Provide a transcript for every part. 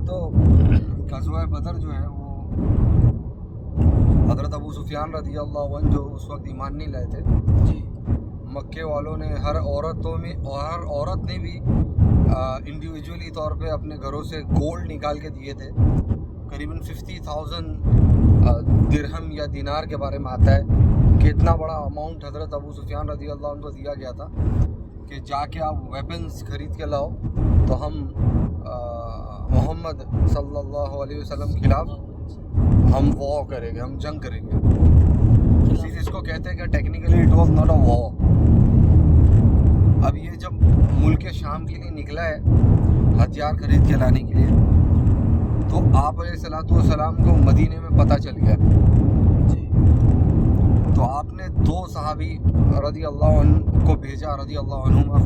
تو غزوہ بدر جو ہے وہ حضرت ابو سفیان رضی اللہ عنہ جو اس وقت ایمان نہیں لائے تھے، جی مکے والوں نے ہر عورت نے بھی انڈیویجولی طور پہ اپنے گھروں سے گولڈ نکال کے دیے تھے. قریباً 50,000 درہم یا دینار کے بارے میں آتا ہے کہ اتنا بڑا اماؤنٹ حضرت ابو سفیان رضی اللہ عنہ کو دیا گیا تھا کہ جا کے آپ ویپنز خرید کے لاؤ تو ہم محمد صلی اللہ علیہ وسلم کے خلاف ہم وار کریں گے، ہم جنگ کریں گے. اس کو کہتے ہیں کہ technically it was not a war. اب یہ جب ملک شام کے لیے نکلا ہے ہتھیار خرید کے لانے کے لیے، تو آپ علیہ الصلوۃ والسلام کو مدینے میں پتہ چل گیا. تو آپ نے 2 صحابی رضی اللہ عنہ کو بھیجا رضی اللہ عنہما،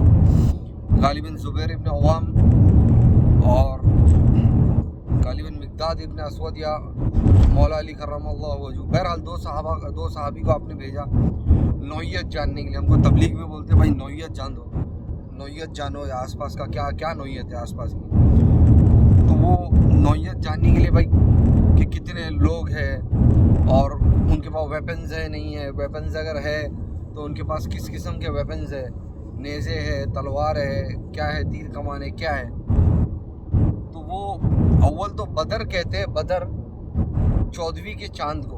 غالباً زبیر ابن عوام اور غالباً مقداد ابن اسود یا مولا علی کرم اللہ وجہہ. بہرحال 2 صحابی کو آپ نے بھیجا نوعیت جاننے کے لیے. ہم کو تبلیغ میں بولتے بھائی نوعیت جان دو، نوعیت جانو، آس پاس کا کیا نوعیت ہے آس پاس کی. تو وہ نوعیت جاننے کے لیے بھائی کہ کتنے لوگ ہیں اور ان کے پاس ویپنز ہے نہیں ہے، ویپنز اگر ہے تو ان کے پاس کس قسم کے ویپنز ہے، نیزے ہے، تلوار ہے، کیا ہے، تیر کمان ہے، کیا ہے. تو وہ اول تو بدر کہتے ہیں، بدر 14ویں کے چاند کو.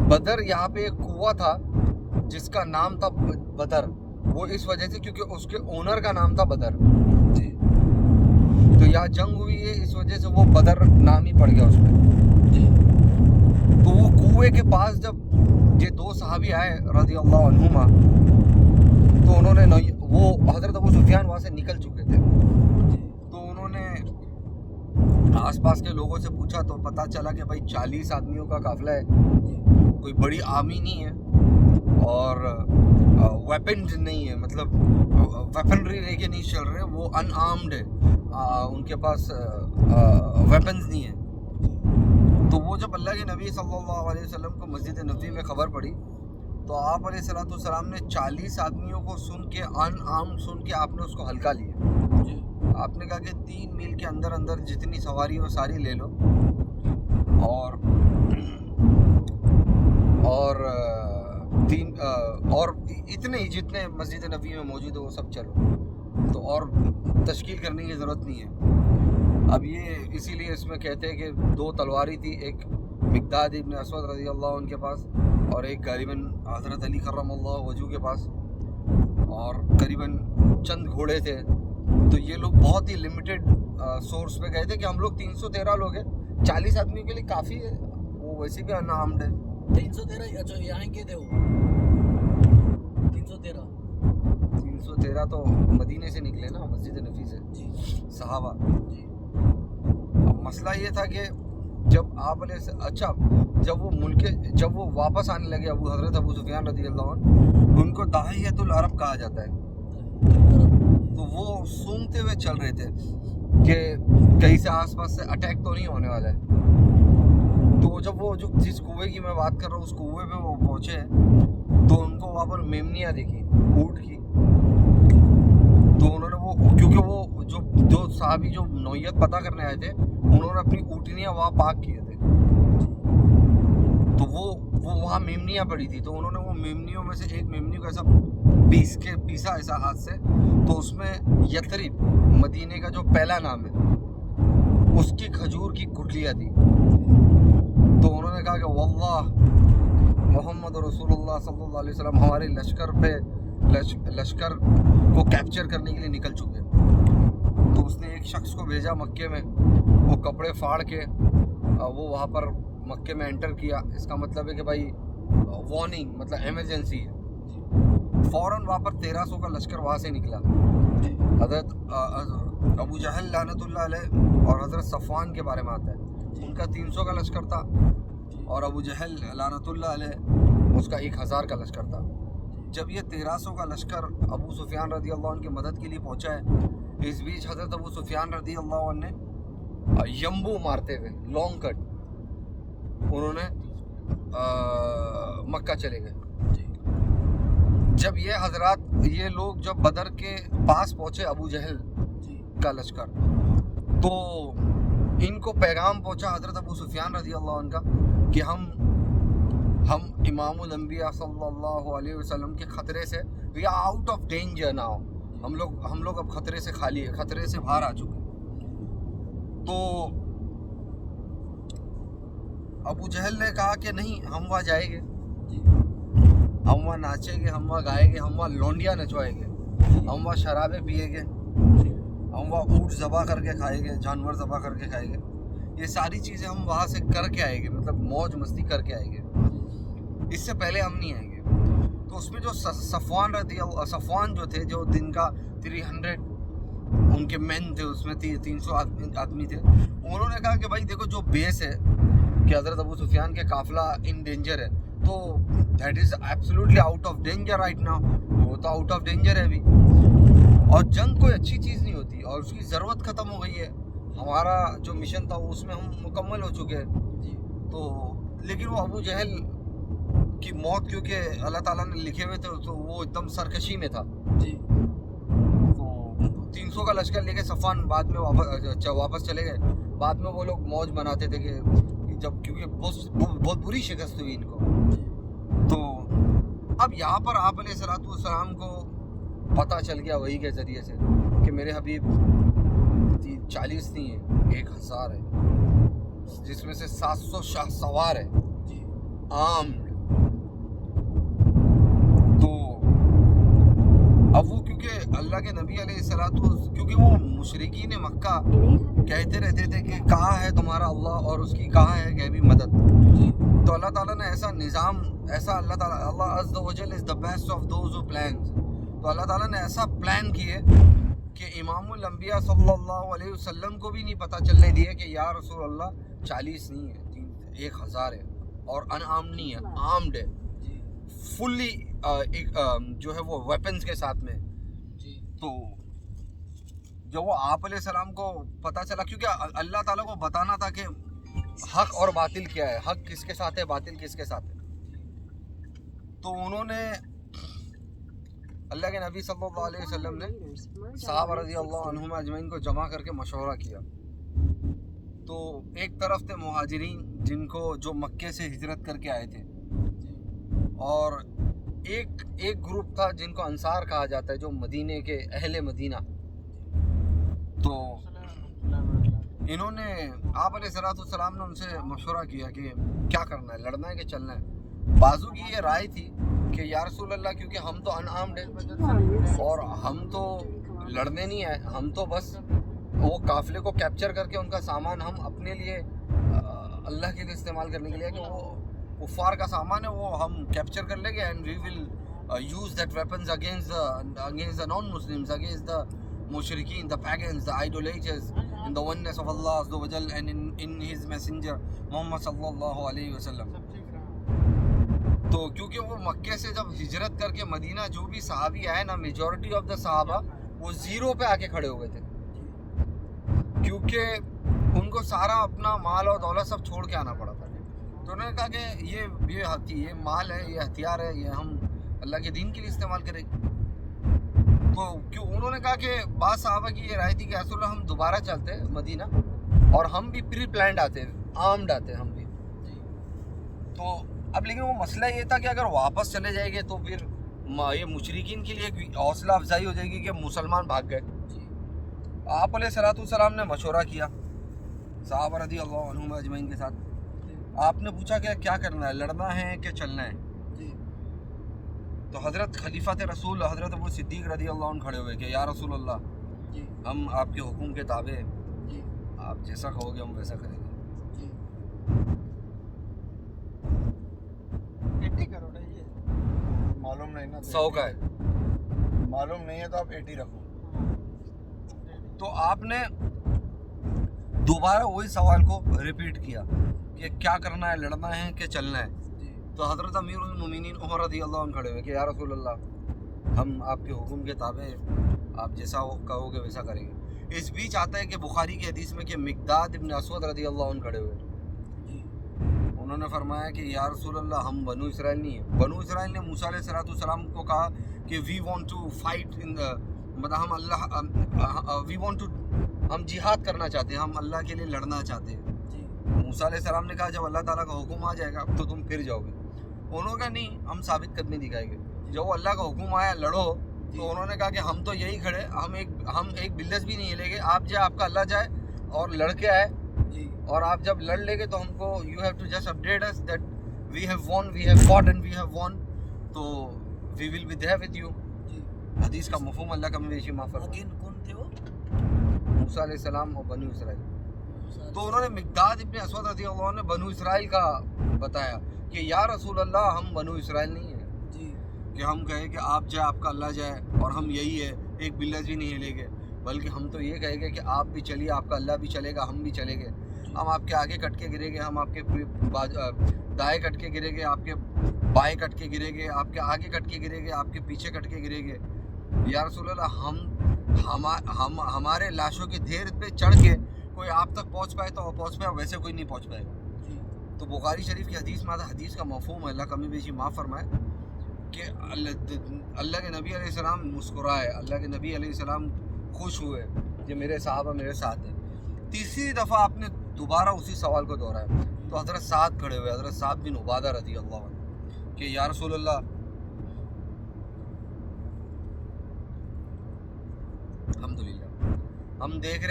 بدر یہاں پہ ایک کنواں تھا جس کا نام تھا بدر، وہ اس وجہ سے کیونکہ اس کے اونر کا نام تھا بدر. تو یہاں جنگ ہوئی ہے اس وجہ سے وہ بدر نام ہی پڑ گیا اس پہ. تو وہ کنویں کے پاس جب یہ 2 صحابی آئے رضی اللہ عنہما، تو انہوں نے وہ حضرت ابو سفیان وہاں سے نکل چکے تھے. تو انہوں نے آس پاس کے لوگوں سے پوچھا تو پتہ چلا کہ بھائی 40 آدمیوں کا قافلہ ہے، کوئی بڑی آرمی نہیں ہے اور ویپنز نہیں ہے، مطلب ویپنری لے کے نہیں چل رہے، وہ ان آرمڈ ہے، ان کے پاس ویپنز نہیں ہے. تو وہ جب اللہ کے نبی صلی اللہ علیہ وسلم کو مسجد نبوی میں خبر پڑی تو آپ علیہ الصلوۃ والسلام نے 40 آدمیوں کو سن کے ان آرمڈ سن کے آپ نے اس کو ہلکا لیا. آپ نے کہا کہ 3 میل کے اندر جتنی سواری ہو ساری لے لو اور اتنے ہی جتنے مسجد نبوی میں موجود ہے وہ سب چلو، تو اور تشکیل کرنے کی ضرورت نہیں ہے. اب یہ اسی لیے اس میں کہتے ہیں کہ 2 تلواری تھی، ایک مقداد ابن اسود رضی اللہ عنہ کے پاس اور ایک غالباً حضرت علی کرم اللہ وجہہ کے پاس، اور قریباً چند گھوڑے تھے. تو یہ لوگ بہت ہی لمیٹڈ سورس پہ گئے تھے کہ ہم لوگ 313 لوگ ہیں، 40 آدمیوں کے لیے کافی ہے، وہ ویسے بھی انعامڈ ہے. 313 اچھا یہاں کے تھے وہ 313 تو مدینے سے نکلے نا، مسجد نبوی سے صحابہ. اب مسئلہ یہ تھا کہ جب آپ جب وہ واپس آنے لگے حضرت ابو سفیان رضی اللہ عنہ، ان کو داہیۃ العرب کہا جاتا ہے. تو وہ سونگتے ہوئے چل رہے تھے کہ کہیں سے آس پاس سے اٹیک تو نہیں ہونے والا ہے. تو جب وہ جس کنویں کی میں بات کر رہا ہوں اس کنویں پہ وہ پہنچے تو ان کو وہاں پر میمنیاں دکھی اونٹ کی. تو انہوں نے کیونکہ وہ جو صحابی جو نوعیت پتہ کرنے آئے تھے انہوں نے اپنی اونٹنیاں وہاں پارک کیے تھے. تو وہ وہاں میمنیاں پڑی تھی، تو انہوں نے وہ میمنیوں میں سے ایک میمنی کو ایسا پیسا ایسا ہاتھ سے، تو اس میں یثرب مدینے کا جو پہلا نام ہے اس کی کھجور کی گٹلیاں تھی. تو انہوں نے کہا کہ واللہ محمد رسول اللہ صلی اللہ علیہ وسلم ہمارے لشکر کو کیپچر کرنے کے لیے نکل چکے. تو اس نے ایک شخص کو بھیجا مکے میں، وہ کپڑے پھاڑ کے وہ وہاں پر مکے میں انٹر کیا. اس کا مطلب ہے کہ بھائی وارننگ، مطلب ایمرجنسی ہے. فوراً وہاں پر 1300 کا لشکر وہاں سے نکلا. حضرت ابو جہل لعنت اللہ علیہ اور حضرت صفوان کے بارے میں آتا ہے، ان کا 300 کا لشکر تھا اور ابو جہل لعنت اللہ علیہ اس کا 1000 کا لشکر تھا. جب یہ 1300 کا لشکر ابو سفیان رضی اللہ عنہ کی مدد کے لیے پہنچا ہے، اس بیچ حضرت ابو سفیان رضی اللہ عنہ نے یمبو مارتے ہوئے لانگ کٹ انہوں نے مکہ چلے گئے. جب یہ لوگ جب بدر کے پاس پہنچے ابو جہل کا لشکر، تو ان کو پیغام پہنچا حضرت ابو سفیان رضی اللہ عنہ کا کہ ہم امام الانبیاء صلی اللہ علیہ وسلم کے خطرے سے we are out of danger now, ہم لوگ اب خطرے سے خالی ہے، خطرے سے باہر آ چکے. تو ابو جہل نے کہا کہ نہیں، ہم وہاں جائیں گے، ہم وہاں ناچیں گے، ہم وہاں گائیں گے، ہم وہاں لونڈیاں نچوائیں گے، ہم وہاں شرابیں پیئیں گے، ہم وہاں اونٹ ذبح کر کے کھائیں گے، جانور ذبح کر کے کھائیں گے. یہ ساری چیزیں ہم وہاں سے کر کے آئیں گے، مطلب موج مستی کر کے آئیں گے، اس سے پہلے ہم نہیں آئیں گے. تو اس میں جو صفوان جو تھے، جو دن کا 300 ان کے مین تھے، اس میں 300 آدمی تھے، انہوں نے کہا کہ بھائی دیکھو جو بیس ہے کہ حضرت ابو سفیان کے قافلہ ان ڈینجر ہے، تو that is absolutely out of danger right now, وہ تو آؤٹ آف ڈینجر ہے ابھی، اور جنگ کوئی اچھی چیز نہیں ہوتی، اور اس کی ضرورت ختم ہو گئی ہے، ہمارا جو مشن تھا اس میں ہم مکمل ہو چکے ہیں. تو لیکن وہ ابو جہل کی موت کیونکہ اللہ تعالیٰ نے لکھے ہوئے تھے، تو وہ ایک دم سرکشی میں تھا. تو 300 کا لشکر لے کے صفوان بعد میں واپس چلے گئے. بعد میں وہ لوگ موج بناتے تھے کہ جب کیونکہ بہت بری شکست ہوئی ان کو. تو اب یہاں پر آپ علیہ الصلوۃ والسلام کو پتہ چل گیا وحی کے ذریعے سے کہ میرے حبیب 40 نہیں ہے، 1000 ہے، جس میں سے 700 شاہ سوار ہے، عام. تو اب وہ کیونکہ اللہ کے نبی علیہ الصلوۃ کیونکہ وہ مشرکین مکہ کہتے رہتے تھے کہ کہاں ہے تمہارا اللہ اور اس کی کہاں ہے غیبی مدد. تو اللہ تعالیٰ نے ایسا نظام، ایسا اللہ عز و جل از the best of those who plans. تو اللہ تعالیٰ نے ایسا پلان کیے کہ امام الانبیاء صلی اللہ علیہ وسلم کو بھی نہیں پتہ چلنے دیے کہ یا رسول اللہ 40 نہیں ہے، 1000 ہے، اور انعام نہیں ہے، آرمڈ ہے، فلی جو ہے وہ ویپنز کے ساتھ میں. تو جو وہ آپ علیہ السلام کو پتہ چلا، کیونکہ اللہ تعالیٰ کو بتانا تھا کہ حق اور باطل کیا ہے، حق کس کے ساتھ ہے، باطل کس کے ساتھ ہے. تو انہوں نے اللہ کے نبی صلی اللہ علیہ وسلم نے صحابہ رضی اللہ عنہم اجمعین کو جمع کر کے مشورہ کیا. تو ایک طرف تھے مہاجرین جن کو جو مکے سے ہجرت کر کے آئے تھے، اور ایک گروپ تھا جن کو انصار کہا جاتا ہے، جو مدینے کے اہل مدینہ. تو انہوں نے آپ علیہ الصلوۃ والسلام نے ان سے مشورہ کیا کہ کیا کرنا ہے، لڑنا ہے کہ چلنا ہے. بازو کی یہ رائے تھی کہ یا رسول اللہ کیونکہ ہم تو انعامڈ ہیں اور ہم تو لڑنے نہیں آئے، ہم تو بس وہ قافلے کو کیپچر کر کے ان کا سامان ہم اپنے لیے اللہ کے لیے استعمال کرنے کے لیے، کہ وہ کفار کا سامان ہے وہ ہم کیپچر کر لیں گے، and we will use that weapons against the non-Muslims, against the mushrikeen, the pagans, the idolaters, in the oneness of Allah Azza wa Jal and in his messenger Muhammad sallallahu alayhi wa sallam. تو کیونکہ وہ مکے سے جب ہجرت کر کے مدینہ جو بھی صحابی آئے نا، میجورٹی آف دا صحابہ وہ زیرو پہ آ کے کھڑے ہوئے تھے، کیونکہ ان کو سارا اپنا مال اور دولت سب چھوڑ کے آنا پڑا تھا. تو انہوں نے کہا کہ یہ مال ہے، یہ ہتھیار ہے، یہ ہم اللہ کے دین کے لیے استعمال کریں گے. تو کیوں انہوں نے کہا کہ بعض صحابہ کی یہ رائے تھی کہ رسول اللہ ہم دوبارہ چلتے مدینہ اور ہم بھی پری پلانڈ آتے، آرمڈ آتے ہم بھی. تو اب لیکن وہ مسئلہ یہ تھا کہ اگر واپس چلے جائیں گے تو پھر یہ مشرکین کے لیے حوصلہ افزائی ہو جائے گی کہ مسلمان بھاگ گئے. آپ علیہ الصلوۃ والسلام نے مشورہ کیا صحابہ رضی اللہ عنہم اجمعین کے ساتھ. آپ نے پوچھا کہ کیا کرنا ہے، لڑنا ہے کہ چلنا ہے. تو حضرت خلیفۃ رسول حضرت ابو صدیق رضی اللہ عنہ کھڑے ہوئے کہ یا رسول اللہ ہم آپ کے حکم کے تابع، آپ جیسا کہو گے ہم ویسا کریں گے. معلوم نہیں نا، 100 کا ہے، معلوم نہیں ہے تو آپ 80 رکھو. تو آپ نے دوبارہ وہی سوال کو ریپیٹ کیا کہ کیا کرنا ہے، لڑنا ہے کہ چلنا ہے. تو حضرت امیر المومنین عمر رضی اللہ عنہ کھڑے ہوئے کہ یا رسول اللہ ہم آپ کے حکم کے تابع، آپ جیسا کہو گے ویسا کریں گے. اس بیچ آتا ہے کہ بخاری کی حدیث میں کہ مقداد ابن اسود رضی اللہ عنہ کھڑے ہوئے، انہوں نے فرمایا کہ یا رسول اللہ ہم بنو اسرائیل نہیں ہیں. بنو اسرائیل نے موسیٰ علیہ الصلوۃ والسلام کو کہا کہ we want to fight in مطلب ہم اللہ وی وانٹ ٹو ہم جہاد کرنا چاہتے ہیں, ہم اللہ کے لیے لڑنا چاہتے ہیں. جی موسیٰ علیہ السلام نے کہا جب اللہ تعالیٰ کا حکم آ جائے گا تو تم پھر جاؤ گے. انہوں نے کہا نہیں, ہم ثابت قدمی دکھائیں گے. جب وہ اللہ کا حکم آیا لڑو, تو انہوں نے کہا کہ ہم تو یہی کھڑے, ہم ایک بلس بھی نہیں ہلیں گے. آپ جائے, آپ کا اللہ جائے اور لڑ کے آئے, جی اور آپ جب لڑ لیں گے تو ہم کو you have to just update us that we have won, we have fought and we have won, تو we will be there with you. جی حدیث کا مفہوم اللہ کا مویشی معاف فرمائے. اگین کون تھے وہ؟ موسیٰ علیہ السلام اور بنو اسرائیل. تو انہوں نے مقداد ابن اسود رضی اللہ عنہ نے بنو اسرائیل کا بتایا کہ یا رسول اللہ ہم بنو اسرائیل نہیں ہیں جی کہ ہم کہیں کہ آپ جائے, آپ کا اللہ جائے اور ہم یہی ہے, ایک بلس بھی نہیں ہلیں گے, بلکہ ہم تو یہ کہیں گے کہ آپ بھی چلیے, آپ کا اللہ بھی چلے گا, ہم بھی چلیں گے. ہم آپ کے آگے کٹ کے گرے گے, ہم آپ کے دائیں کٹ کے گرے گے, آپ کے بائیں کٹ کے گرے گے, آپ کے آگے کٹ کے گرے گے, آپ کے پیچھے کٹ کے گرے گے. یا رسول اللہ ہمارے لاشوں کے ڈھیر پہ چڑھ کے کوئی آپ تک پہنچ پائے تو پہنچ پائے, ویسے کوئی نہیں پہنچ پائے گا. جی تو بخاری شریف کی حدیث میں حدیث کا مفہوم ہے, اللہ کمی بیشی معاف فرمائے, کہ اللہ کے نبی علیہ السلام مسکرائے, اللہ کے نبی علیہ السلام خوش ہوئے کہ میرے صحابہ میرے ساتھ ہیں. تیسری دفعہ آپ نے دوبارہ اسی سوال کو دہرایا تو حضرت سعد کھڑے ہوئے, حضرت سعد بن عبادہ رضی اللہ عنہ, کہ یا رسول اللہ الحمدللہ ہم دیکھ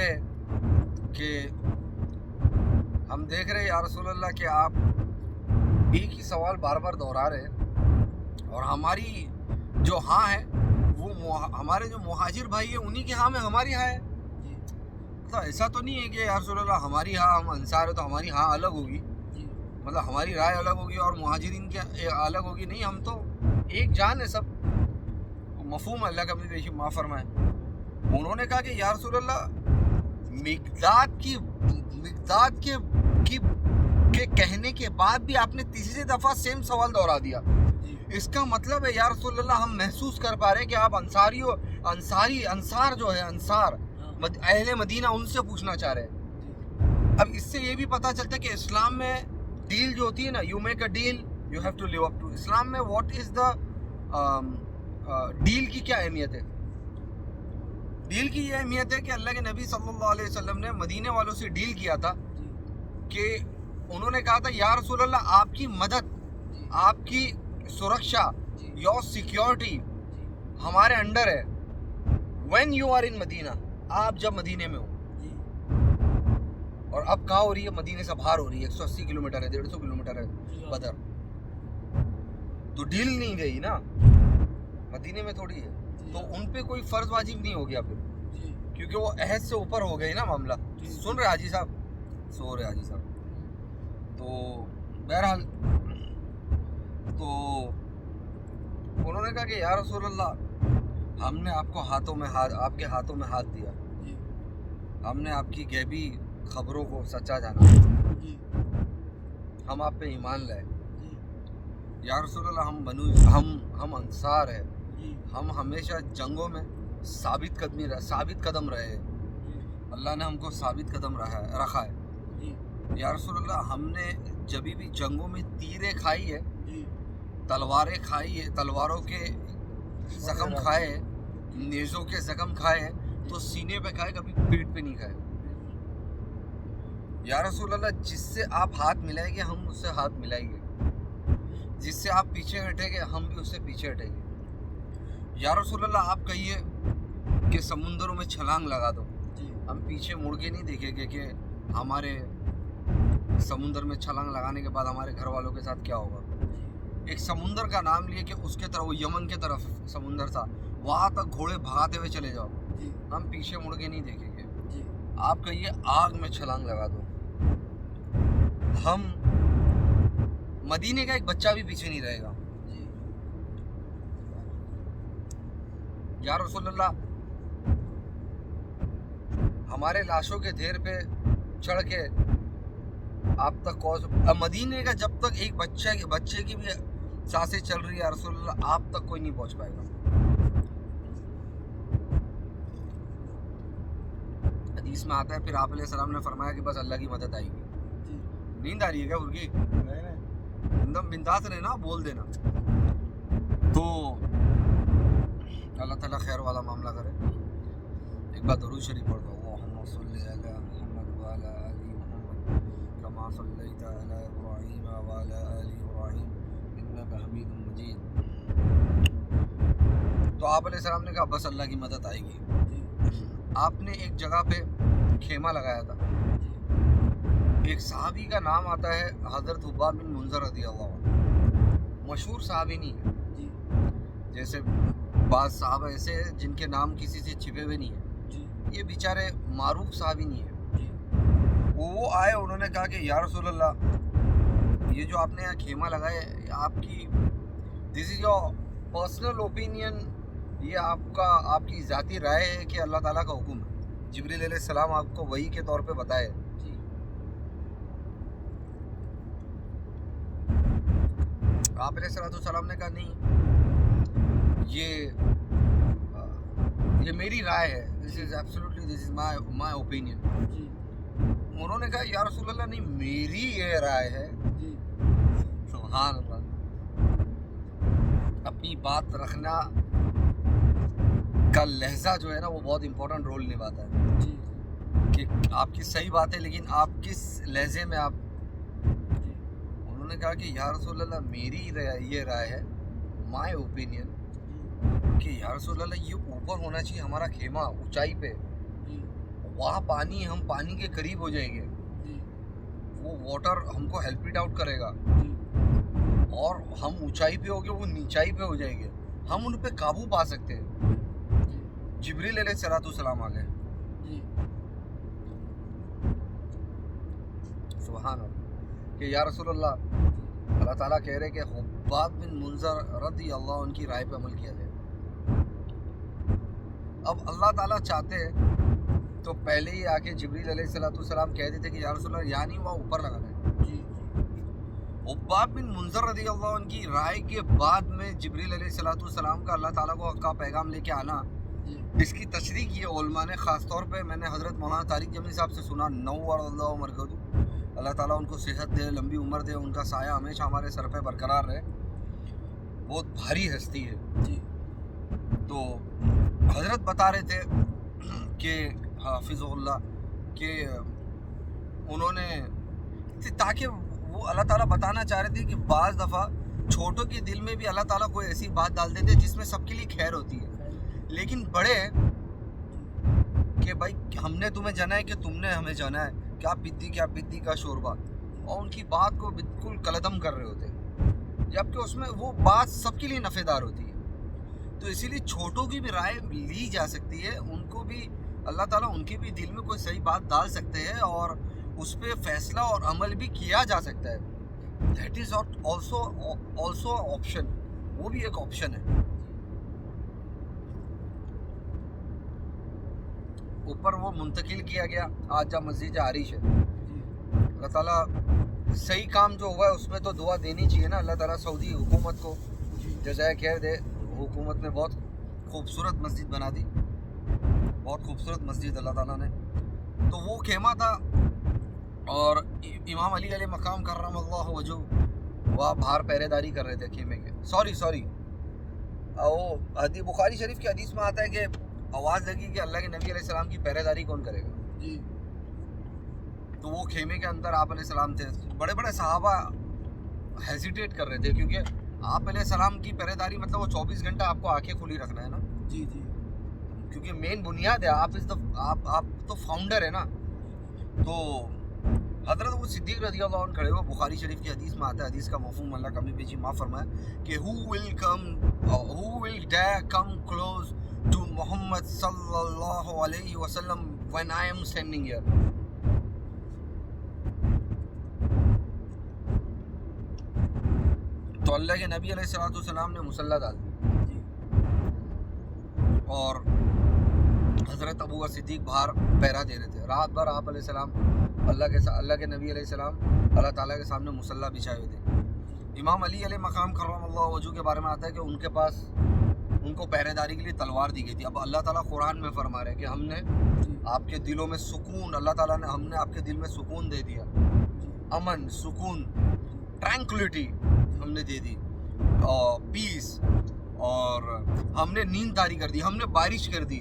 رہے یا رسول اللہ کہ آپ ایک ہی سوال بار بار دہرا رہے ہیں, اور ہماری جو ہاں ہے وہ ہمارے جو مہاجر بھائی ہیں انہی کے ہاں میں ہماری ہاں ہے. جی تو ایسا تو نہیں ہے کہ یا رسول اللہ ہماری ہاں, ہم انصار ہے تو ہماری ہاں الگ ہوگی, جی مطلب ہماری رائے الگ ہوگی اور مہاجرین کے الگ ہوگی. نہیں, ہم تو ایک جان ہے سب. مفہوم اللہ کا بھی بیشی معاف فرمائے. انہوں نے کہا کہ یا رسول اللہ مقداد کے کہنے کے بعد بھی آپ نے تیسری دفعہ سیم سوال دہرا دیا. جی اس کا مطلب ہے یا رسول اللہ ہم محسوس کر پا رہے ہیں کہ آپ انصار جو ہے, انصار اہل مدینہ, ان سے پوچھنا چاہ رہے ہیں. اب اس سے یہ بھی پتہ چلتا ہے کہ اسلام میں ڈیل جو ہوتی ہے نا, you make a deal you have to live up to. اسلام میں واٹ از دا ڈیل کی کیا اہمیت ہے؟ ڈیل کی یہ اہمیت ہے کہ اللہ کے نبی صلی اللہ علیہ وسلم نے مدینے والوں سے ڈیل کیا تھا کہ انہوں نے کہا تھا یا رسول اللہ آپ کی مدد, آپ کی سرکشا, یور سیکیورٹی ہمارے انڈر ہے. وین یو آر ان مدینہ, آپ جب مدینے میں ہو. اور اب کہاں ہو رہی ہے؟ مدینے سے باہر ہو رہی ہے, 180 کلومیٹر ہے, 150 کلومیٹر ہے بدر. تو ڈیل نہیں گئی نا, مدینے میں تھوڑی ہے. تو ان پہ کوئی فرض واجب نہیں ہو گیا پھر, کیونکہ وہ عہد سے اوپر ہو گئی نا معاملہ. سن رہے حاجی صاحب, سو رہے حاجی صاحب. تو بہرحال تو انہوں نے کہا کہ یا رسول اللہ ہم نے آپ کے ہاتھوں میں ہاتھ دیا, ہم نے آپ کی غیبی خبروں کو سچا جانا, ہم آپ پہ ایمان لائے. یا رسول اللہ ہم انصار ہیں, ہم ہمیشہ جنگوں میں ثابت قدم رہے, اللہ نے ہم کو ثابت قدم رکھا ہے. یا رسول اللہ ہم نے جبھی بھی جنگوں میں تیریں کھائی ہے, تلواریں کھائی ہے, تلواروں کے زخم کھائے, نیزوں کے زخم کھائے, تو سینے پہ کھائے, کبھی پیٹ پہ نہیں کھائے. یا رسول اللہ جس سے آپ ہاتھ ملائیں گے ہم اس سے ہاتھ ملائیں گے, جس سے آپ پیچھے ہٹیں گے ہم بھی اس سے پیچھے ہٹیں گے. یا رسول اللہ آپ کہیے کہ سمندروں میں چھلانگ لگا دو, ہم پیچھے مڑ کے نہیں دیکھیں گے کہ ہمارے سمندر میں چھلانگ لگانے کے بعد ہمارے گھر والوں کے ساتھ کیا ہوگا. ایک سمندر کا نام لیے کہ اس کے طرف, وہ یمن کے طرف سمندر تھا, وہاں تک گھوڑے بھگاتے ہوئے چلے جاؤ, ہم پیچھے مڑ کے نہیں دیکھیں گے. آپ کہیے آگ میں چھلانگ لگا دو, ہم مدینے کا ایک بچہ بھی پیچھے نہیں رہے گا. یا رسول اللہ ہمارے لاشوں کے ڈھیر پہ چڑھ کے آپ تک مدینے کا جب تک ایک بچے کی بھی سانسیں چل رہی ہے یا رسول اللہ آپ تک کوئی نہیں پہنچ پائے گا. حدیث میں آتا ہے پھر آپ علیہ السلام نے فرمایا کہ بس اللہ کی مدد آئے گی. نیند آ رہی ہے کیا مرغی؟ ایک دم بنداس رہنا, بول دینا. تو اللہ تعالیٰ خیر والا معاملہ کرے. ایک بار درود شریف پڑھ دو. صل علی محمد وعلی آل محمد کما صلیت علی ابراہیم وعلی آل ابراہیم انک حمید مجید. تو آپ علیہ السلام نے کہا بس اللہ کی مدد آئے گی. آپ نے ایک جگہ پہ خیمہ لگایا تھا. ایک صحابی کا نام آتا ہے حضرت حباب بن منذر رضی اللہ عنہ. مشہور صحابی نہیں ہے, جیسے بعض صحابہ ایسے ہیں جن کے نام کسی سے چھپے ہوئے نہیں ہیں. یہ بیچارے معروف صحابی نہیں ہیں. وہ آئے, انہوں نے کہا کہ یا رسول اللہ, یہ جو آپ نے یہاں خیمہ لگایا ہے آپ کی دس از یور پرسنل اوپینین, یہ آپ کی ذاتی رائے ہے کہ اللہ تعالیٰ کا حکم ہے؟ جبریل علیہ السلام آپ کو وحی کے طور پہ بتائے. آپ علیہ السلام نے کہا نہیں, یہ میری رائے ہے, دس از مائی اوپینین. انہوں نے کہا یا رسول اللہ نہیں, میری یہ رائے ہے. سبحان اللہ. اپنی بات رکھنا کا لہجہ جو ہے نا وہ بہت امپورٹنٹ رول نبھاتا ہے کہ آپ کی صحیح بات ہے لیکن آپ کس لہجے میں آپ. انہوں نے کہا کہ یا رسول اللہ میری یہ رائے ہے, مائی اوپینین, کہ یا رسول اللہ یہ اوپر ہونا چاہیے ہمارا خیمہ اونچائی پہ, وہاں پانی, ہم پانی کے قریب ہو جائیں گے, وہ واٹر ہم کو ہیلپ اٹ آؤٹ کرے گا, اور ہم اونچائی پہ ہو گے وہ نیچائی پہ ہو جائیں گے, ہم ان پہ قابو پا سکتے ہیں. جبریل علیہ السلام آ گئے. سبحان اللہ. کہ یا رسول اللہ, اللہ تعالیٰ کہہ رہے کہ حباب بن منذر رضی اللہ عنہ کی رائے پہ عمل کیا جائے. اب اللہ تعالیٰ چاہتے تو پہلے ہی آ کے جبریل علیہ السلام کہہ دیتے کہ یا رسول اللہ یعنی وہاں اوپر لگانا ہے. حباب بن منذر رضی اللہ عنہ کی رائے کے بعد میں جبریل علیہ السلام کا اللہ تعالیٰ کو کا پیغام لے کے آنا, اس کی تشریح کی علماء نے. خاص طور پہ میں نے حضرت مولانا طارق جمعی صاحب سے سنا, نور اللہ مرکز, اللہ تعالیٰ ان کو صحت دے, لمبی عمر دے, ان کا سایہ ہمیشہ ہمارے سر پہ برقرار رہے. بہت بھاری ہستی ہے. تو حضرت بتا رہے تھے کہ حافظ اللہ کہ انہوں نے, تاکہ وہ اللہ تعالیٰ بتانا چاہ رہے تھے کہ بعض دفعہ چھوٹوں کے دل میں بھی اللہ تعالیٰ کوئی ایسی بات ڈال دیتے جس میں سب کے لیے خیر ہوتی ہے, لیکن بڑے کہ بھائی ہم نے تمہیں جانا ہے کہ تم نے ہمیں جانا ہے, کیا پتی کا شوربہ, اور ان کی بات کو بالکل کلدم کر رہے ہوتے, جبکہ اس میں وہ بات سب کے لیے نفع دار ہوتی ہے. تو اسی لیے چھوٹوں کی بھی رائے لی جا سکتی ہے, ان کو بھی اللہ تعالیٰ ان کے بھی دل میں کوئی صحیح بات ڈال سکتے ہیں اور اس پہ فیصلہ اور عمل بھی کیا جا سکتا ہے. دیٹ از آلسو آپشن, وہ بھی ایک آپشن ہے. اوپر وہ منتقل کیا گیا, آج جب مسجد عریش ہے. اللہ تعالیٰ صحیح کام جو ہوا ہے اس میں تو دعا دینی چاہیے نا. اللہ تعالیٰ سعودی حکومت کو جزائے خیر دے. حکومت نے بہت خوبصورت مسجد بنا دی, بہت خوبصورت مسجد اللہ تعالیٰ نے. تو وہ خیمہ تھا اور امام علی علیہ مقام کرم اللہ وجہ وہ باہر پہرے داری کر رہے تھے خیمے کے. سوری وہ بخاری شریف کی حدیث میں آتا ہے کہ آواز لگی کہ اللہ کے نبی علیہ السلام کی پہرے داری کون کرے گا. تو وہ خیمے کے اندر آپ علیہ السلام تھے. بڑے بڑے صحابہ ہیزیٹیٹ کر رہے تھے کیونکہ آپ علیہ السلام کی پہرے داری مطلب وہ 24 گھنٹہ آپ کو آنکھیں کھلی رکھنا ہے نا. کیونکہ مین بنیاد ہے, آپ تو فاؤنڈر ہے نا. تو حضرت وہ صدیق رضی اللہ عنہ کھڑے ہوئے, بخاری شریف کی حدیث میں آتا ہے, حدیث کا مفہوم اللہ کمی بیچی معاف فرمائے, کہ who will dare come close to Muhammad sallallahu alayhi wa sallam when I am standing here. تو اللہ کے نبی علیہ السلام نے مصلی ڈال دی اور حضرت ابو بکر صدیق باہر پہرا دے رہے تھے. رات بھر آپ علیہ السلام اللہ کے نبی علیہ السلام اللہ تعالیٰ کے سامنے مصلی بچھائے ہوئے تھے. امام علی علیہ مقام کرم اللہ وجہ کے بارے میں آتا ہے کہ ان کے پاس ان کو پہرے داری کے لیے تلوار دی گئی تھی. اب اللہ تعالیٰ قرآن میں فرما رہے کہ ہم نے آپ کے دلوں میں سکون, اللہ تعالیٰ نے ہم نے آپ کے دل میں سکون دے دیا, امن, سکون, ٹرینکولیٹی ہم نے دے دی, اور پیس, اور ہم نے نیند طاری کر دی, ہم نے بارش کر دی.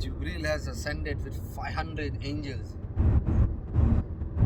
Jibreel has ascended with 500 angels.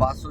500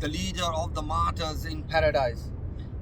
the leader of the martyrs in paradise,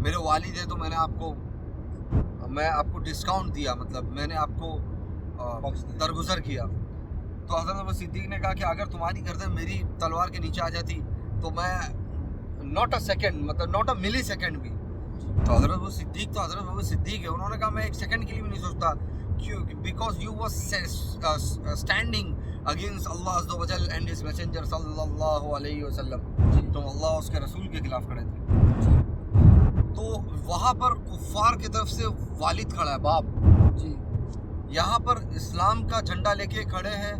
میرے والد ہے تو میں نے آپ کو ڈسکاؤنٹ دیا, مطلب میں نے آپ کو درگزر کیا. تو حضرت ابو صدیق نے کہا کہ اگر تمہاری گردن میری تلوار کے نیچے آ جاتی تو میں ناٹ اے سیکنڈ, مطلب ناٹ اے ملی سیکنڈ بھی. تو حضرت ابو صدیق ہے, انہوں نے کہا میں ایک سیکنڈ کے لیے بھی نہیں سوچتا, because you was standing against اللہ عز و جل اینڈ ہز میسنجر صلی اللہ علیہ وسلم. تم اللہ اور اس کے رسول کے خلاف کھڑے تھے. تو وہاں پر کفار کی طرف سے والد کھڑا ہے, باپ. یہاں پر اسلام کا جھنڈا لے کے کھڑے ہیں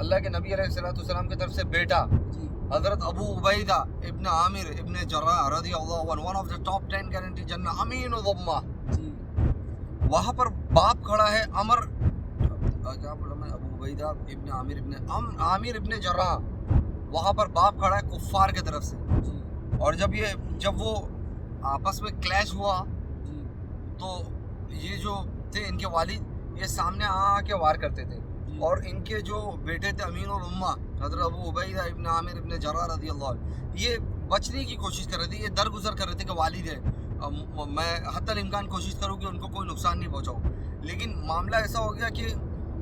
اللہ کے نبی علیہ السلام کی طرف سے بیٹا حضرت ابو عبیدہ ابن عامر ابن جراح رضی اللہ عنہ, one of the top 10 guarantee جنہ, امین الامہ. وہاں پر باپ کھڑا ہے عمر, کیا بولا میں, ابو عبیدہ ابن عامر ابن جراح. وہاں پر باپ کھڑا ہے کفار کی طرف سے. اور جب وہ آپس میں کلیش ہوا تو یہ جو تھے ان کے والد, یہ سامنے آ کے وار کرتے تھے, اور ان کے جو بیٹے تھے امین الامہ حضرت ابو عبیدہ ابن عامر ابن جراح رضی اللہ عنہ, یہ بچنے کی کوشش کر رہے تھے, یہ درگزر کر رہے تھے کہ والد ہے, میں حتی الامکان کوشش کروں کہ ان کو کوئی نقصان نہیں پہنچاؤں. لیکن معاملہ ایسا ہو گیا کہ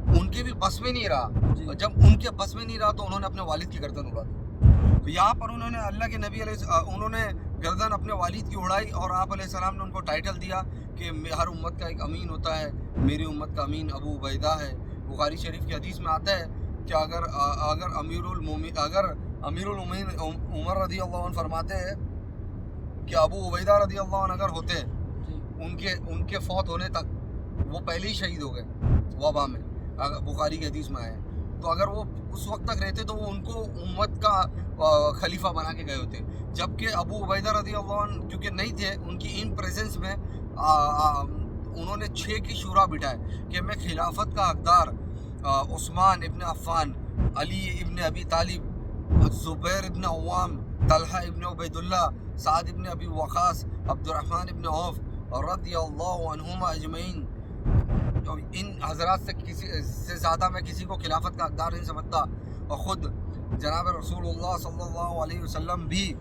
ان کے بھی بس میں نہیں رہا, اور جب ان کے بس میں نہیں رہا تو انہوں نے اپنے والد کی گردن اڑا دی. تو یہاں پر انہوں نے اللہ کے نبی انہوں نے گردن اپنے والد کی اڑائی, اور آپ علیہ السلام نے ان کو ٹائٹل دیا کہ ہر امت کا ایک امین ہوتا ہے, میری امت کا امین ابو عبیدہ ہے. بخاری شریف کی حدیث میں آتا ہے کہ اگر امیر المومنین عمر رضی اللہ عنہ فرماتے ہیں کہ ابو عبیدہ رضی اللہ عنہ اگر ہوتے ان کے فوت ہونے تک وہ پہلے ہی شہید ہو گئے وبا میں, بخاری کی حدیث میں آیا ہے. تو اگر وہ اس وقت تک رہتے تو وہ ان کو امت کا خلیفہ بنا کے گئے ہوتے. جبکہ ابو عبیدہ رضی اللہ عنہ کیونکہ نہیں تھے, ان کی ان پریزنس میں انہوں نے 6 کی شورا بٹھائے کہ میں خلافت کا حقدار عثمان ابن عفان, علی ابن ابی طالب, زبیر ابن عوام, طلحہ ابن عبید اللہ, سعد ابن ابی وقاص, عبد الرحمن ابن عوف رضی اللہ عنہما اجمعین. ان حضرات سے زیادہ میں کسی کو خلافت کا حقدار نہیں سمجھتا. اور خود جناب رسول اللہ صلی اللہ علیہ وسلم بھی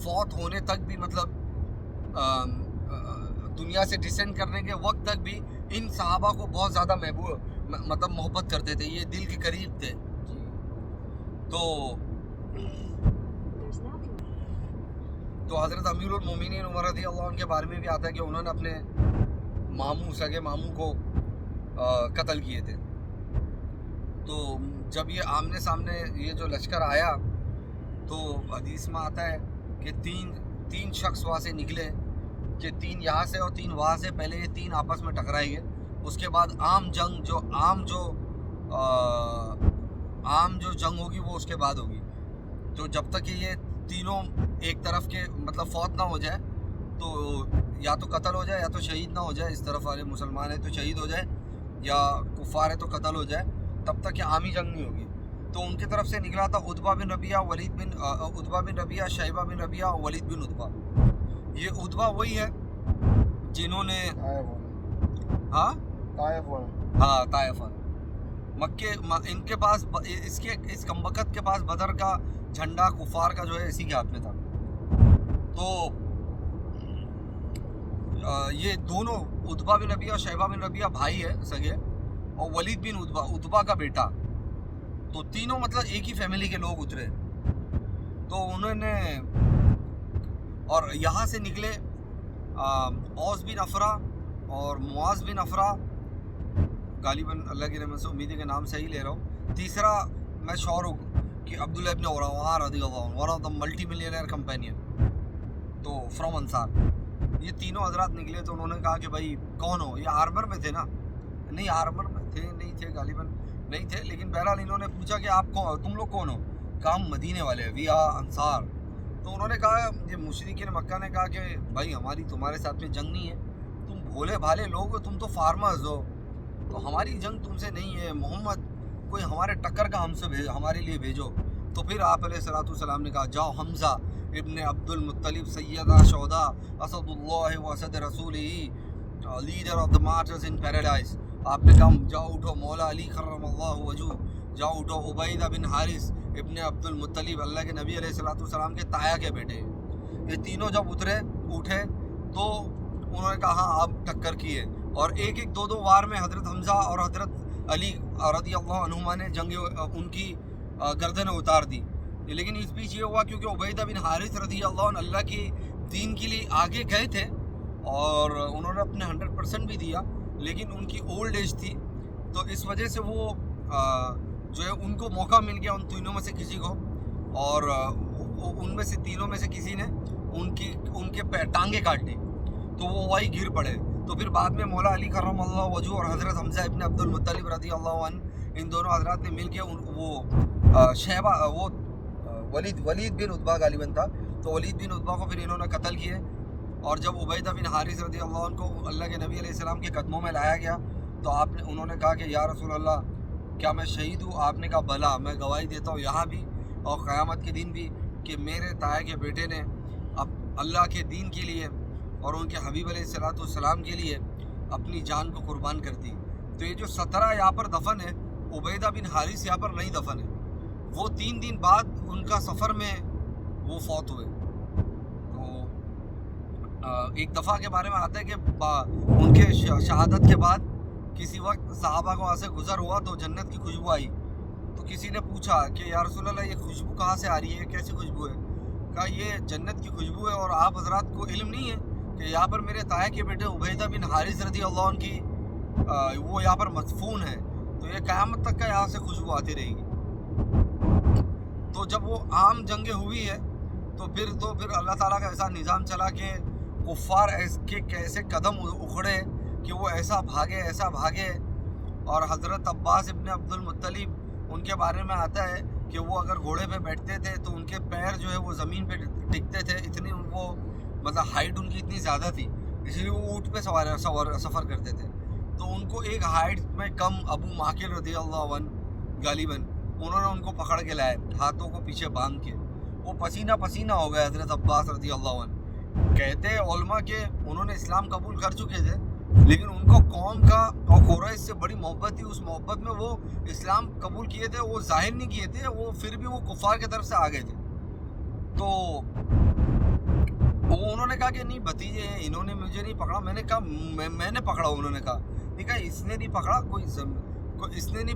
فوت ہونے تک بھی, مطلب دنیا سے ڈسینڈ کرنے کے وقت تک بھی ان صحابہ کو بہت زیادہ محبت کرتے تھے, یہ دل کے قریب تھے. تو حضرت امیر المومنین عمر رضی اللہ عنہ کے بارے میں بھی آتا ہے کہ انہوں نے اپنے سگے ماموں کو قتل کیے تھے. تو جب یہ آمنے سامنے یہ جو لشکر آیا تو حدیث میں آتا ہے کہ تین شخص وہاں سے نکلے, کہ 3 یہاں سے اور 3 وہاں سے. پہلے یہ 3 آپس میں ٹکرائیں گے, اس کے بعد عام جو جنگ ہوگی وہ اس کے بعد ہوگی. تو جب تک کہ یہ تینوں ایک طرف کے مطلب فوت نہ ہو جائے تو یا تو قتل ہو جائے یا تو شہید نہ ہو جائے, اس طرف والے مسلمان ہیں تو شہید ہو جائے یا کفار ہے تو قتل ہو جائے, تب تک کہ عامی جنگ نہیں ہوگی. تو ان کی طرف سے نکلا تھا عتبہ بن ربیعہ, شیبہ بن ربیعہ, ولید بن عتبہ. یہ عتبہ وہی ہے جنہوں نے طائف مکے, ان کے پاس اس کمبخت کے پاس بدر کا جھنڈا کفار کا جو ہے اسی کے ہاتھ میں تھا. تو یہ دونوں عتبہ بن ربیعہ اور شیبہ بن ربیعہ بھائی ہے سگے, اور ولید بن عتبہ کا بیٹا. تو تینوں مطلب ایک ہی فیملی کے لوگ اترے. تو انہوں نے اور یہاں سے نکلے اوس بن افرا اور معاذ بن افرا, غالباً اللہ کی رحمت سے امید ہے کہ نام صحیح لے رہا ہوں. تیسرا میں شور ہوں کہ عبداللہ ابن رواحہ رضی اللہ عنہ, one of the multi millionaire companion, تو فرام انصار. یہ تینوں حضرات نکلے تو انہوں نے کہا کہ بھائی کون ہو, یہ آرمر میں تھے نا, نہیں آرمر میں نہیں تھے غالباً نہیں تھے, لیکن بہرحال انہوں نے پوچھا کہ آپ تم لوگ کون ہو, کہا ہم مدینے والے ہیں, وی آر انصار. تو انہوں نے کہا, یہ مشرکین مکہ نے کہا کہ بھائی ہماری تمہارے ساتھ میں جنگ نہیں ہے, تم بھولے بھالے لوگ ہو, تم تو فارمرز ہو, تو ہماری جنگ تم سے نہیں ہے. محمد کوئی ہمارے ٹکر کا ہمارے لیے بھیجو. تو پھر آپ علیہ الصلوۃ والسلام نے کہا جاؤ, حمزہ ابن عبد المطلب سیدہ شہداء اسد اللہ و اسد رسولہ, leader of the martyrs in paradise. آپ نے کہا جاؤ اٹھو مولا علی کرم اللہ وجہ, جاؤ اٹھو عبیدہ بن حارث ابن عبد المطلب, اللہ کے نبی علیہ الصلوۃ والسلام کے تایا کے بیٹے. یہ تینوں جب اترے اٹھے تو انہوں نے کہا ہاں آپ ٹکر کیے، اور ایک ایک دو دو وار میں حضرت حمزہ اور حضرت علی رضی اللہ عنہما نے جنگ ان کی گردنیں اتار دی. لیکن اس بیچ یہ ہوا کیونکہ عبیدہ بن حارث رضی اللہ عنہ اللہ کی دین کے لیے آگے گئے تھے اور انہوں نے اپنے 100% بھی دیا، لیکن ان کی اولڈ ایج تھی تو اس وجہ سے وہ جو ہے ان کو موقع مل گیا ان تینوں میں سے کسی کو، اور ان میں سے تینوں میں سے کسی نے ان کے ٹانگیں کاٹ لی تو وہ وہی گر پڑے. تو پھر بعد میں مولا علی کرم اللہ وجہ اور حضرت حمزہ ابن عبد المطلب رضی اللہ عنہ ان دونوں حضرات نے مل کے وہ ولید بن عتبہ غالباً تھا، تو ولید بن عتبہ کو پھر انہوں نے قتل کیے. اور جب عبیدہ بن حارث رضی اللہ عنہ کو اللہ کے نبی علیہ السلام کے قدموں میں لایا گیا تو انہوں نے کہا کہ یا رسول اللہ کیا میں شہید ہوں؟ آپ نے کہا بلا، میں گواہی دیتا ہوں یہاں بھی اور قیامت کے دن بھی کہ میرے تایا کے بیٹے نے اب اللہ کے دین کے لیے اور ان کے حبیب علیہ السلام کے لیے اپنی جان کو قربان کر دی. تو یہ جو 17 یہاں پر دفن ہے، عبیدہ بن حارث یہاں پر نہیں دفن ہے، وہ 3 دن بعد ان کا سفر میں وہ فوت ہوئے. تو ایک دفعہ کے بارے میں آتا ہے کہ ان کے شہادت کے بعد کسی وقت صحابہ کو وہاں سے گزر ہوا تو جنت کی خوشبو آئی، تو کسی نے پوچھا کہ یا رسول اللہ یہ خوشبو کہاں سے آ رہی ہے، کیسی خوشبو ہے؟ کہا یہ جنت کی خوشبو ہے، اور آپ حضرات کو علم نہیں ہے کہ یہاں پر میرے تایا کے بیٹے عبیدہ بن حارث رضی اللہ عنہ کی وہ یہاں پر مدفون ہے، تو یہ قیامت تک کا یہاں سے خوشبو آتی رہے گی. تو جب وہ عام جنگیں ہوئی ہے تو پھر اللہ تعالیٰ کا ایسا نظام چلا کہ کفار کے کیسے قدم اکھڑے کہ وہ ایسا بھاگے. اور حضرت عباس ابن عبد المطلب ان کے بارے میں آتا ہے کہ وہ اگر گھوڑے پہ بیٹھتے تھے تو ان کے پیر جو ہے وہ زمین پہ ٹکتے تھے، اتنی وہ مطلب ہائٹ ان کی اتنی زیادہ تھی، اس لیے وہ اونٹ پہ سفر کرتے تھے. تو ان کو ایک ہائٹ میں کم ابو ماکر رضی اللہ عنہ غالباً انہوں نے ان کو پکڑ کے لائے ہاتھوں کو پیچھے باندھ کے، وہ پسینہ ہو گئے حضرت عباس رضی اللہ عنہ. کہتے علماء کہ انہوں نے اسلام قبول کر چکے تھے لیکن ان کو قوم کا اور قریش سے بڑی محبت تھی، اس محبت میں وہ اسلام قبول کیے تھے، وہ ظاہر نہیں کیے تھے، وہ پھر بھی وہ کفار کی طرف سے آ گئے تھے. تو انہوں نے کہا کہ نہیں بھتیجے ہیں، انہوں نے مجھے نہیں پکڑا. میں نے کہا میں نے پکڑا. انہوں نے کہا اس نے نہیں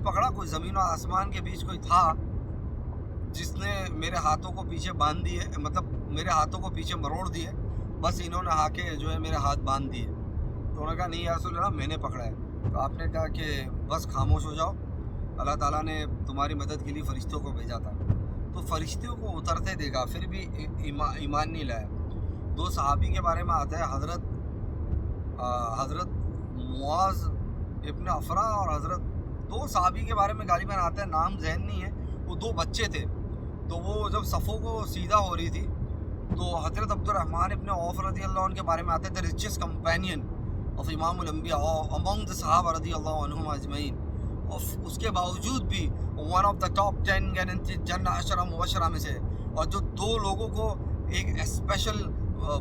پکڑا، کوئی زمین و آسمان کے بیچ کوئی تھا جس نے میرے ہاتھوں کو پیچھے باندھ دیے، مطلب میرے ہاتھوں کو پیچھے مروڑ دیے، بس انہوں نے آ کے جو ہے میرے ہاتھ باندھ دیے. تو انہوں نے کہا نہیں یا رسول اللہ میں نے پکڑا ہے. تو آپ نے کہا کہ بس خاموش ہو جاؤ، اللہ تعالیٰ نے تمہاری مدد کے لیے فرشتوں کو بھیجا تھا. تو فرشتوں کو اترتے دیکھا پھر بھی ایمان نہیں لایا. 2 صحابی کے بارے میں آتا ہے، حضرت معاذ ابن افرا اور حضرت 2 صحابی کے بارے میں غالباً آتا ہے، نام ذہن نہیں ہے. وہ 2 بچے تھے، تو وہ جب صفوں کو سیدھا ہو رہی تھی تو حضرت عبد الرحمن ابن عوف رضی اللہ عنہ کے بارے میں آتا ہے the richest companion of امام الانبیاء among the صحابہ رضی اللہ عنہم اجمعین. اس کے باوجود بھی one of the top 10 عشرہ مبشرہ میں سے، اور جو 2 لوگوں کو ایک اسپیشل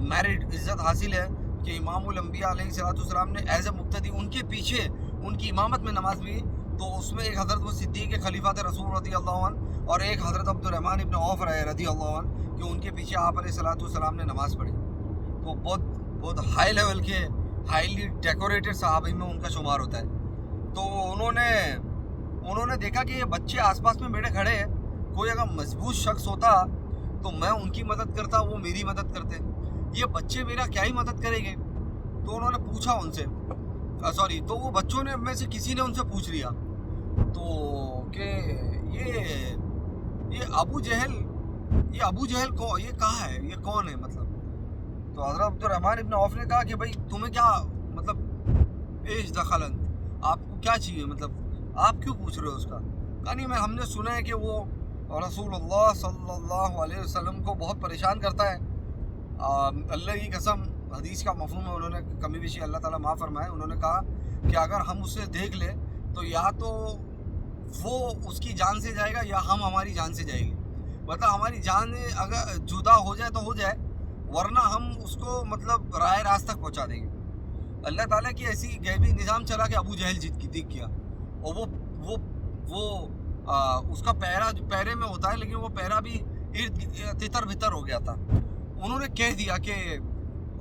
میرٹ عزت حاصل ہے کہ امام الانبیاء علیہ السلام نے ایز اے مقتدی ان کے پیچھے ان کی امامت میں نماز بھی، تو اس میں ایک حضرت وہ صدیق خلیفہ رسول رضی اللہ عنہ اور ایک حضرت عبد الرحمن ابن عوف رضی اللہ عنہ کہ ان کے پیچھے آپ علیہ السلام نے نماز پڑھی. تو بہت ہائی لیول کے ہائیلی ڈیکوریٹڈ صحابہ میں ان کا شمار ہوتا ہے. تو انہوں نے دیکھا کہ یہ بچے آس پاس میں میرے کھڑے ہیں، کوئی اگر مضبوط شخص ہوتا تو میں ان کی مدد کرتا، وہ میری مدد کرتے، یہ بچے میرا کیا ہی مدد کریں گے. تو انہوں نے پوچھا ان سے تو وہ بچوں نے میں سے کسی نے ان سے پوچھ لیا تو کہ یہ ابو جہل کو یہ کہاں ہے، یہ کون ہے مطلب. تو حضرت عبد الرحمن ابن عوف نے کہا کہ بھائی تمہیں کیا مطلب ایش دخلن، آپ کو کیا چاہیے، مطلب آپ کیوں پوچھ رہے ہو اس کا. کہا نہیں ہم نے سنا ہے کہ وہ رسول اللہ صلی اللہ علیہ وسلم کو بہت پریشان کرتا ہے. اللہ کی قسم حدیث کا مفہوم ہے، انہوں نے کمی بیشی اللہ تعالیٰ معاف فرمائے، انہوں نے کہا کہ اگر ہم اسے دیکھ لیں تو یا تو وہ اس کی جان سے جائے گا یا ہم ہماری جان سے جائے گی. مطلب ہماری جان اگر جدا ہو جائے تو ہو جائے، ورنہ ہم اس کو مطلب راہ راست تک پہنچا دیں گے. اللہ تعالیٰ کی ایسی غیبی نظام چلا کہ ابو جہل دکھ گیا، اور وہ اس کا پیرا جو پیرے میں ہوتا ہے لیکن وہ پیرا بھی تتر بتر ہو گیا تھا. انہوں نے کہہ دیا کہ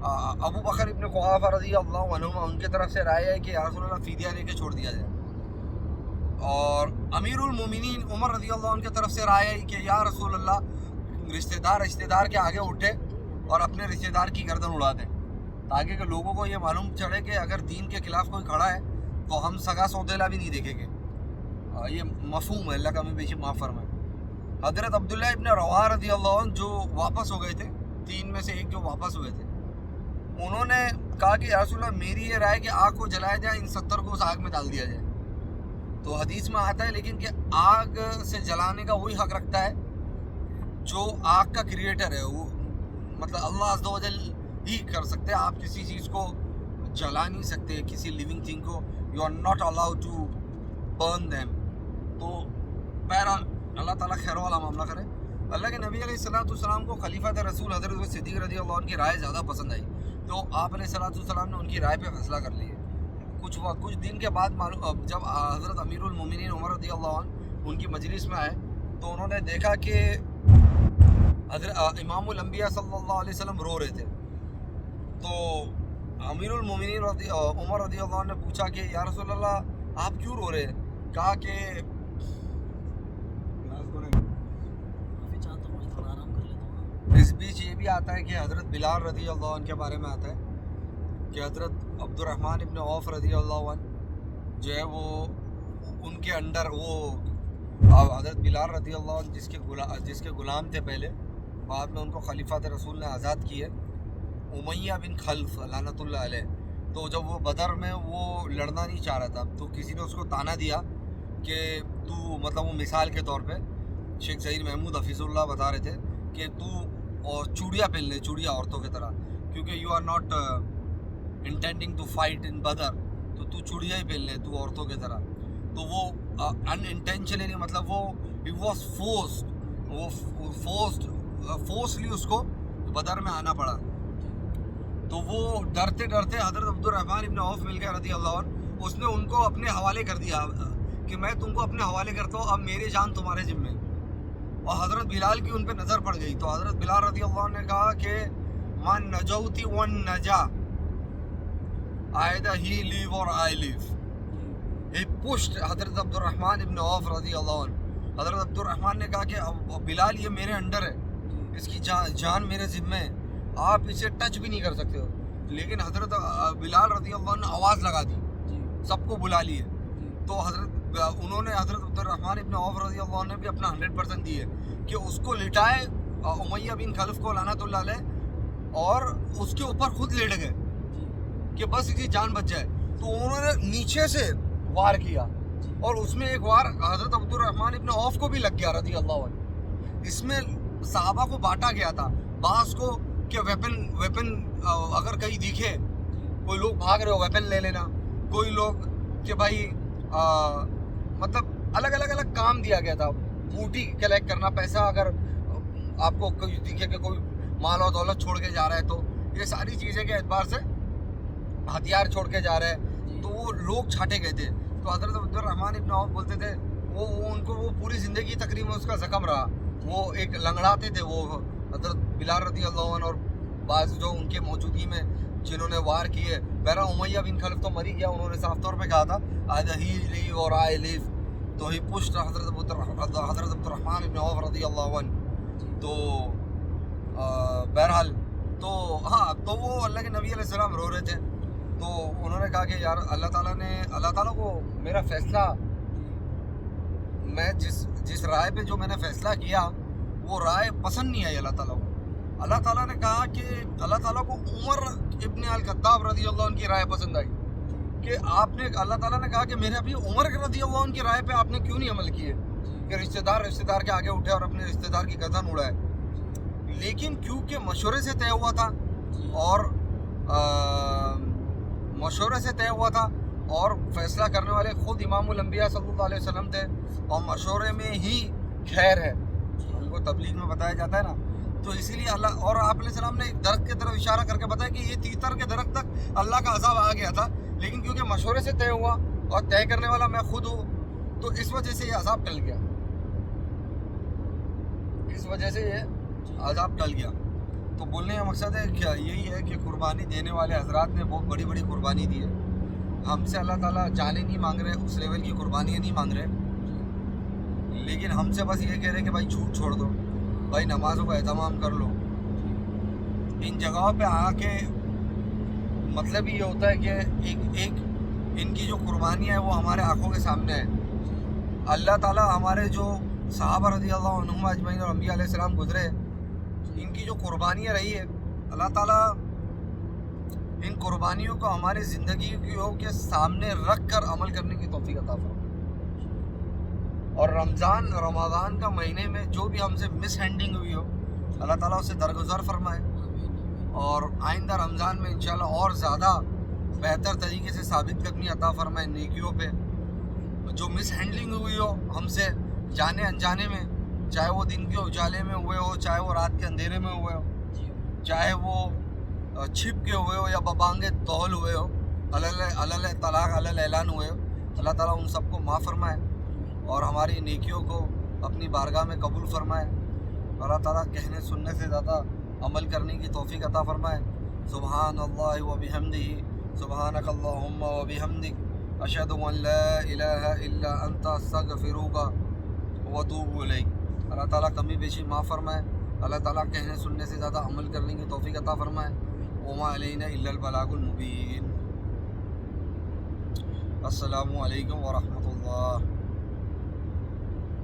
ابو بکر ابن قحافہ رضی اللہ عنہما ان کی طرف سے رائے ہے کہ یا رسول اللہ فدیہ لے کے چھوڑ دیا جائے، اور امیر المومنین عمر رضی اللہ عنہ کی طرف سے رائے ہے کہ یا رسول اللہ رشتہ دار کے آگے اٹھے اور اپنے رشتہ دار کی گردن اڑا دیں، تاکہ کہ لوگوں کو یہ معلوم چڑھے کہ اگر دین کے خلاف کوئی کھڑا ہے تو ہم سگا سودیلا بھی نہیں دیکھیں گے۔ یہ مفہوم ہے، اللہ کا ہمیں بے شک معاف فرمائے۔ حضرت عبداللہ ابن رواحہ رضی اللہ عنہ جو واپس ہو گئے تھے، 3 میں سے ایک جو واپس ہوئے تھے، انہوں نے کہا کہ یا رسول اللہ میری یہ رائے کہ آگ کو جلایا جائے، ان 70 کو اس آگ میں ڈال دیا جائے۔ تو حدیث میں آتا ہے لیکن کہ آگ سے جلانے کا وہی حق رکھتا ہے جو آگ کا کریٹر ہے، وہ مطلب اللہ عز و جل ہی کر سکتے ہیں۔ آپ کسی چیز کو جلا نہیں سکتے، کسی لیونگ تھنگ کو you are not allowed to burn them. تو بہرحال اللہ تعالیٰ خیر والا معاملہ کرے۔ اللہ کے نبی علیہ السلام کو خلیفۃ رسول حضرت صدیق رضی اللہ عنہ کی رائے زیادہ پسند آئی، تو آپ علیہ السلام نے ان کی رائے پہ فیصلہ کر لیا۔ کچھ دن کے بعد جب حضرت امیر المومنین عمر رضی اللہ عنہ ان کی مجلس میں آئے تو انہوں نے دیکھا کہ حضرت امام الانبیاء صلی اللہ علیہ وسلم رو رہے تھے۔ تو امیر المومنین عمر رضی اللہ عنہ نے پوچھا کہ یا رسول اللہ آپ کیوں رو رہے ہیں؟ کہا کہ کافی چاہتا ہوں تھوڑا آرام کر لیتا ہوں۔ اس بیچ یہ بھی آتا ہے کہ حضرت بلال رضی اللہ عنہ کے بارے میں آتا ہے کہ حضرت عبد الرحمن ابن عوف رضی اللہ عنہ جو ہے وہ ان کے انڈر وہ حضرت بلال رضی اللہ عنہ جس کے غلام تھے پہلے، بعد میں ان کو خلیفۃ رسول نے آزاد کیے، امیہ بن خلف لعنت اللہ علیہ۔ تو جب وہ بدر میں وہ لڑنا نہیں چاہ رہا تھا تو کسی نے اس کو تانا دیا کہ تو مطلب وہ مثال کے طور پہ شیخ سعید محمود حفیظ اللہ بتا رہے تھے کہ تو چوڑیاں پہن لے، چوڑیاں عورتوں کی طرح، کیونکہ you are not intending to fight in Badr, تو چوڑیاں ہی پہن لے تو عورتوں کی طرح۔ تو وہ ان انٹینشنلی مطلب وہ اٹ واز فورسلی اس کو بدر میں آنا پڑا۔ تو وہ ڈرتے حضرت عبد الرحمن ابن عوف مل گئے رضی اللہ عنہ، اس نے ان کو اپنے حوالے کر دیا کہ میں تم کو اپنے حوالے کرتا ہوں، اب میری جان تمہارے ذمے۔ اور حضرت بلال کی ان پہ نظر پڑ گئی تو حضرت بلال رضی اللہ عنہ نے کہا کہ من نجوتی one نجا either he live or I live. He pushed حضرت عبد الرحمن ابن عوف رضی اللہ عنہ۔ حضرت عبد الرحمن نے کہا کہ بلال یہ میرے انڈر ہے، اس کی جان میرے ذمہ ہے، آپ اسے ٹچ بھی نہیں کر سکتے ہو۔ لیکن حضرت بلال رضی اللہ عنہ نے آواز لگا دی، سب کو بلا لیے۔ تو انہوں نے حضرت عبد الرحمن ابن عوف رضی اللہ عنہ نے بھی اپنا 100% دیے کہ اس کو لٹائے امیہ بن خلف کو لعنت اللہ علیہ، اور اس کے اوپر خود لیٹ گئے کہ بس اس کی جان بچ جائے۔ تو انہوں نے نیچے سے وار کیا اور اس میں ایک وار حضرت عبد الرحمن ابن عوف کو بھی لگ گیا رضی اللہ عنہ۔ اس میں صحابہ کو بانٹا گیا تھا، بعض کو کہ ویپن اگر کہیں دکھے، کوئی لوگ بھاگ رہے ہو ویپن لے لینا، کوئی لوگ کہ بھائی مطلب الگ کام دیا گیا تھا، بوٹی کلیکٹ کرنا، پیسہ اگر آپ کو کوئی دکھے کہ کوئی مال و دولت چھوڑ کے جا رہا ہے تو یہ ساری چیزیں کے اعتبار سے ہتھیار چھوڑ کے جا رہے ہیں، تو وہ لوگ چھانٹے گئے تھے۔ تو حضرت عبد الرحمن ابن عوف بولتے تھے وہ ان کو وہ پوری زندگی تقریباً اس کا زخم رہا، وہ ایک لنگڑاتے تھے وہ حضرت بلال رضی اللہ عنہ اور بعض جو ان کے موجودگی میں جنہوں نے وار کیے۔ بہرحال امیہ بن خلف تو مری گیا، انہوں نے صاف طور پہ کہا تھا either he live or I live، تو ہی پشت حضرت عبد الرحمن ابن عوف رضی اللہ عنہ۔ تو بہرحال تو ہاں، تو وہ اللہ کے نبی علیہ السلام رو رہے تھے، تو انہوں نے کہا کہ یار اللہ تعالیٰ کو میرا فیصلہ، میں جس رائے پہ جو میں نے فیصلہ کیا وہ رائے پسند نہیں آئی اللہ تعالیٰ کو۔ اللہ تعالیٰ نے کہا کہ اللہ تعالیٰ کو عمر ابن الخطاب رضی اللہ عنہ کی رائے پسند آئی کہ آپ نے، اللہ تعالیٰ نے کہا کہ میرے ابھی عمر رضی اللہ عنہ کی رائے پہ آپ نے کیوں نہیں عمل کیے کہ رشتہ دار کے آگے اٹھے اور اپنے رشتہ دار کی گردن اڑائے۔ لیکن کیونکہ مشورے سے طے ہوا تھا اور فیصلہ کرنے والے خود امام الانبیاء صلی اللہ علیہ وسلم تھے، اور مشورے میں ہی خیر ہے، ہم کو تبلیغ میں بتایا جاتا ہے نا، تو اسی لیے اللہ اور آپ علیہ السلام نے ایک درخت کی طرف اشارہ کر کے بتایا کہ یہ تیتر کے درخت تک اللہ کا عذاب آ گیا تھا، لیکن کیونکہ مشورے سے طے ہوا اور طے کرنے والا میں خود ہوں، تو اس وجہ سے یہ عذاب ٹل گیا، تو بولنے کا مقصد ہے کیا یہی ہے کہ قربانی دینے والے حضرات نے بہت بڑی بڑی قربانی دی ہے. ہم سے اللہ تعالیٰ جانیں نہیں مانگ رہے, اس لیول کی قربانیاں نہیں مانگ رہے, لیکن ہم سے بس یہ کہہ رہے کہ بھائی جھوٹ چھوڑ دو, بھائی نمازوں کا اہتمام کر لو. ان جگہوں پہ آ کے مطلب یہ ہوتا ہے کہ ایک ان کی جو قربانی ہے وہ ہمارے آنکھوں کے سامنے ہے. اللہ تعالیٰ ہمارے جو صحابہ رضی اللہ عنہم اجمعین اور انبیاء علیہ السلام گزرے, ان کی جو قربانیاں رہی ہے, اللہ تعالیٰ ان قربانیوں کو ہماری زندگیوں کے سامنے رکھ کر عمل کرنے کی توفیق عطا فرمائے. اور رمضان کا مہینے میں جو بھی ہم سے مس ہینڈنگ ہوئی ہو, اللہ تعالیٰ اسے درگزر فرمائے, اور آئندہ رمضان میں انشاءاللہ اور زیادہ بہتر طریقے سے ثابت قدمی عطا فرمائے نیکیوں پہ. جو مس ہینڈلنگ ہوئی ہو ہم سے جانے انجانے میں, چاہے وہ دن کے اجالے میں ہوئے ہو, چاہے وہ رات کے اندھیرے میں ہوئے ہو, چاہے وہ چھپ کے ہوئے ہو یا ببانگے توہل ہوئے ہو, علل طلاق علل اعلان ہوئے ہو, اللہ تعالیٰ ان سب کو معاف فرمائے اور ہماری نیکیوں کو اپنی بارگاہ میں قبول فرمائے. اللہ تعالیٰ کہنے سننے سے زیادہ عمل کرنے کی توفیق عطا فرمائے. سبحان اللہ و بحمدہ, سبحانک اللہم و بحمدک, اشہد ان لا الہ الا انت استغفرک و اتوب الیک. اللہ تعالیٰ کمی بیشی معاف فرمائے. اللہ تعالیٰ کہنے سننے سے زیادہ عمل کرنے کی توفیق عطا فرمائے. وما علینا الا البلاغ المبین. السلام علیکم ورحمۃ اللہ.